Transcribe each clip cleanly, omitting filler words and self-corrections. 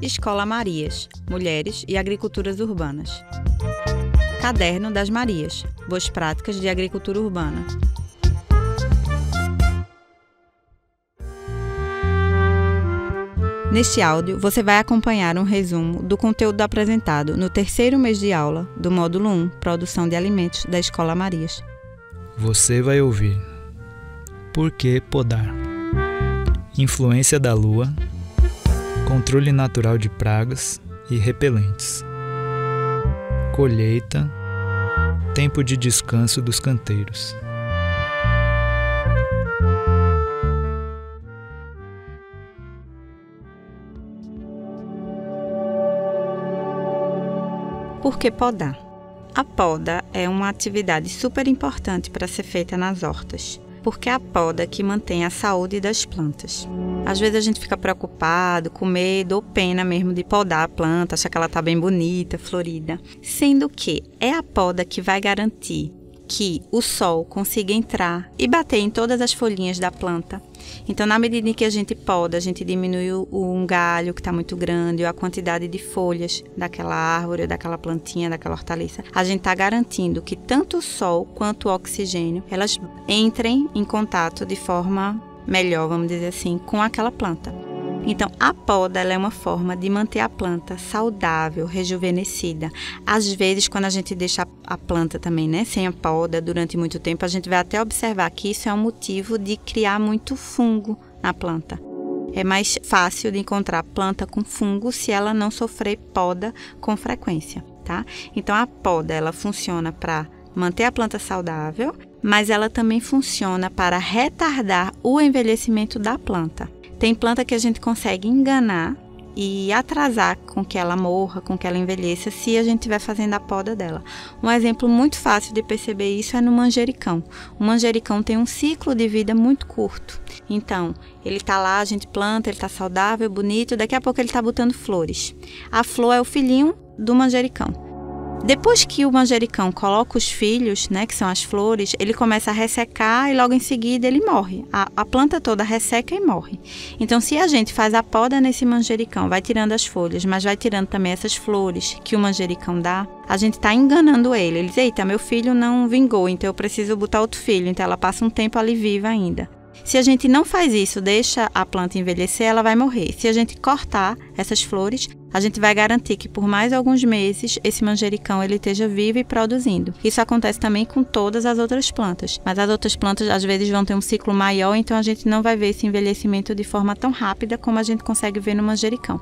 Escola Marias, Mulheres e Agriculturas Urbanas. Caderno das Marias, Boas Práticas de Agricultura Urbana. Neste áudio, você vai acompanhar um resumo do conteúdo apresentado no terceiro mês de aula do Módulo 1, Produção de Alimentos da Escola Marias. Você vai ouvir: por que podar? Influência da lua, controle natural de pragas e repelentes, colheita, tempo de descanso dos canteiros. Por que podar? A poda é uma atividade super importante para ser feita nas hortas, porque é a poda que mantém a saúde das plantas. Às vezes a gente fica preocupado, com medo ou pena mesmo de podar a planta, achar que ela está bem bonita, florida. Sendo que é a poda que vai garantir que o sol consiga entrar e bater em todas as folhinhas da planta. Então, na medida em que a gente poda, a gente diminui um galho que está muito grande, ou a quantidade de folhas daquela árvore, daquela plantinha, daquela hortaliça. A gente está garantindo que tanto o sol quanto o oxigênio, elas entrem em contato de forma melhor, vamos dizer assim, com aquela planta. Então, a poda ela é uma forma de manter a planta saudável, rejuvenescida. Às vezes, quando a gente deixa a planta também, sem a poda durante muito tempo, a gente vai até observar que isso é um motivo de criar muito fungo na planta. É mais fácil de encontrar planta com fungo se ela não sofrer poda com frequência, tá? Então, a poda ela funciona para manter a planta saudável, mas ela também funciona para retardar o envelhecimento da planta. Tem planta que a gente consegue enganar e atrasar com que ela morra, com que ela envelheça, se a gente estiver fazendo a poda dela. Um exemplo muito fácil de perceber isso é no manjericão. O manjericão tem um ciclo de vida muito curto. Então, ele está lá, a gente planta, ele está saudável, bonito, daqui a pouco ele está botando flores. A flor é o filhinho do manjericão. Depois que o manjericão coloca os filhos, que são as flores, ele começa a ressecar e logo em seguida ele morre. A planta toda resseca e morre. Então, se a gente faz a poda nesse manjericão, vai tirando as folhas, mas vai tirando também essas flores que o manjericão dá, a gente está enganando ele. Ele diz: eita, meu filho não vingou, então eu preciso botar outro filho. Então, ela passa um tempo ali viva ainda. Se a gente não faz isso, deixa a planta envelhecer, ela vai morrer. Se a gente cortar essas flores, a gente vai garantir que por mais alguns meses esse manjericão ele esteja vivo e produzindo. Isso acontece também com todas as outras plantas, mas as outras plantas às vezes vão ter um ciclo maior, então a gente não vai ver esse envelhecimento de forma tão rápida como a gente consegue ver no manjericão.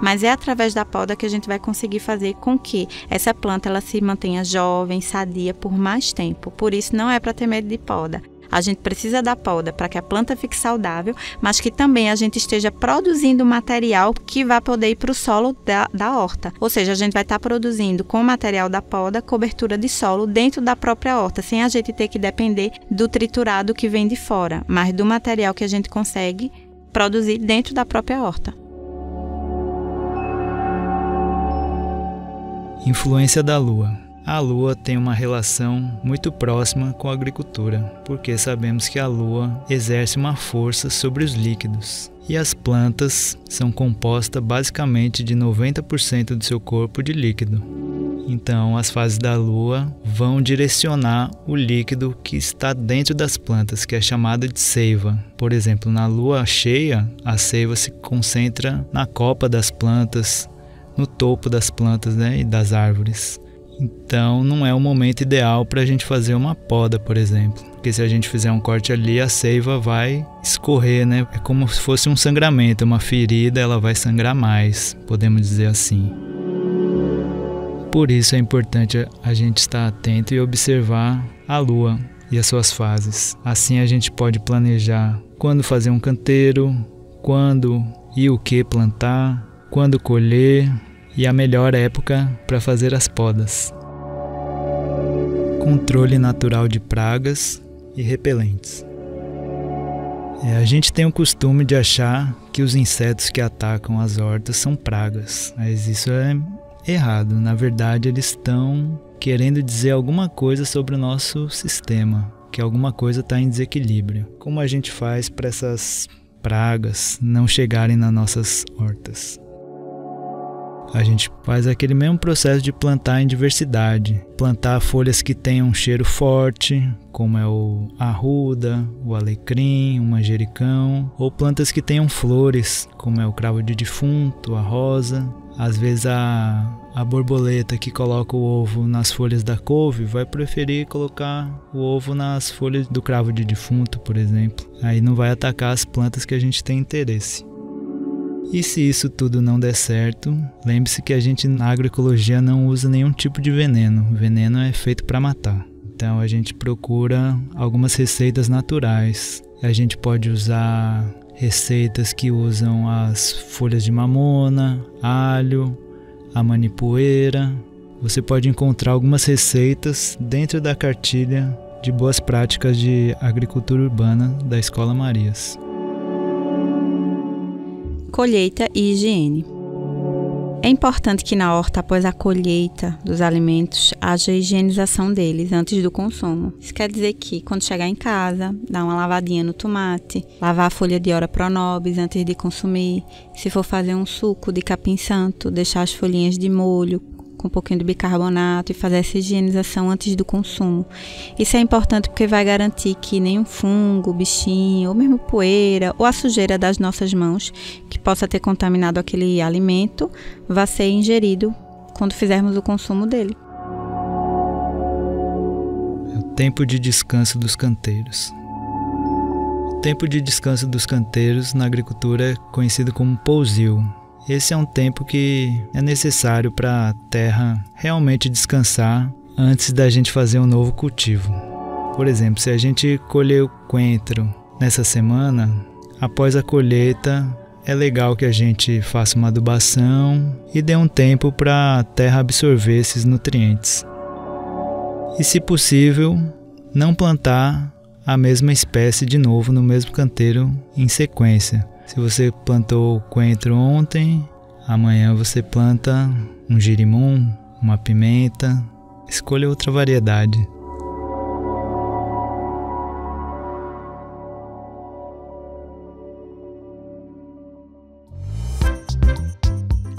Mas é através da poda que a gente vai conseguir fazer com que essa planta ela se mantenha jovem, sadia por mais tempo. Por isso não é para ter medo de poda. A gente precisa da poda para que a planta fique saudável, mas que também a gente esteja produzindo material que vai poder ir para o solo da horta. Ou seja, a gente vai estar produzindo com o material da poda cobertura de solo dentro da própria horta, sem a gente ter que depender do triturado que vem de fora, mas do material que a gente consegue produzir dentro da própria horta. Influência da lua. A lua tem uma relação muito próxima com a agricultura, porque sabemos que a lua exerce uma força sobre os líquidos. E as plantas são compostas basicamente de 90% do seu corpo de líquido. Então, as fases da lua vão direcionar o líquido que está dentro das plantas, que é chamada de seiva. Por exemplo, na lua cheia, a seiva se concentra na copa das plantas, no topo das plantas, e das árvores. Então, não é o momento ideal para a gente fazer uma poda, por exemplo. Porque se a gente fizer um corte ali, a seiva vai escorrer, É como se fosse um sangramento, uma ferida, ela vai sangrar mais, podemos dizer assim. Por isso é importante a gente estar atento e observar a lua e as suas fases. Assim a gente pode planejar quando fazer um canteiro, quando e o que plantar, quando colher, e a melhor época para fazer as podas. Controle natural de pragas e repelentes. A gente tem o costume de achar que os insetos que atacam as hortas são pragas, mas isso é errado. Na verdade, eles estão querendo dizer alguma coisa sobre o nosso sistema, que alguma coisa está em desequilíbrio. Como a gente faz para essas pragas não chegarem nas nossas hortas? A gente faz aquele mesmo processo de plantar em diversidade. Plantar folhas que tenham um cheiro forte, como é o arruda, o alecrim, o manjericão. Ou plantas que tenham flores, como é o cravo de defunto, a rosa. Às vezes a borboleta que coloca o ovo nas folhas da couve vai preferir colocar o ovo nas folhas do cravo de defunto, por exemplo. Aí não vai atacar as plantas que a gente tem interesse. E se isso tudo não der certo, lembre-se que a gente na agroecologia não usa nenhum tipo de veneno. O veneno é feito para matar. Então a gente procura algumas receitas naturais. A gente pode usar receitas que usam as folhas de mamona, alho, a manipoeira. Você pode encontrar algumas receitas dentro da cartilha de boas práticas de agricultura urbana da Escola Marias. Colheita e higiene. É importante que na horta, após a colheita dos alimentos, haja higienização deles antes do consumo. Isso quer dizer que, quando chegar em casa, dar uma lavadinha no tomate, lavar a folha de Ora Pronobis antes de consumir. Se for fazer um suco de capim-santo, deixar as folhinhas de molho com um pouquinho de bicarbonato e fazer essa higienização antes do consumo. Isso é importante porque vai garantir que nenhum fungo, bichinho, ou mesmo poeira, ou a sujeira das nossas mãos, que possa ter contaminado aquele alimento, vá ser ingerido quando fizermos o consumo dele. É o tempo de descanso dos canteiros. O tempo de descanso dos canteiros na agricultura é conhecido como pousio. Esse é um tempo que é necessário para a terra realmente descansar antes da gente fazer um novo cultivo. Por exemplo, se a gente colher o coentro nessa semana, após a colheita, é legal que a gente faça uma adubação e dê um tempo para a terra absorver esses nutrientes. E, se possível, não plantar a mesma espécie de novo no mesmo canteiro em sequência. Se você plantou coentro ontem, amanhã você planta um girimum, uma pimenta. Escolha outra variedade.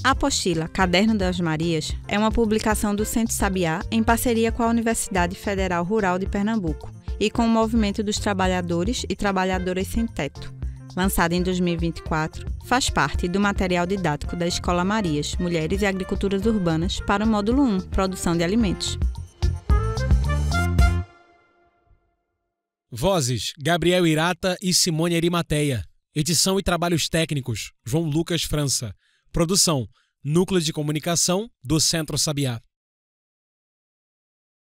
A apostila Caderno das Marias é uma publicação do Centro Sabiá em parceria com a Universidade Federal Rural de Pernambuco e com o Movimento dos Trabalhadores e Trabalhadoras Sem Teto. Lançada em 2024, faz parte do material didático da Escola Marias, Mulheres e Agriculturas Urbanas para o Módulo 1, Produção de Alimentos. Vozes: Gabriel Irata e Simone Arimateia. Edição e trabalhos técnicos: João Lucas França. Produção: Núcleo de Comunicação do Centro Sabiá.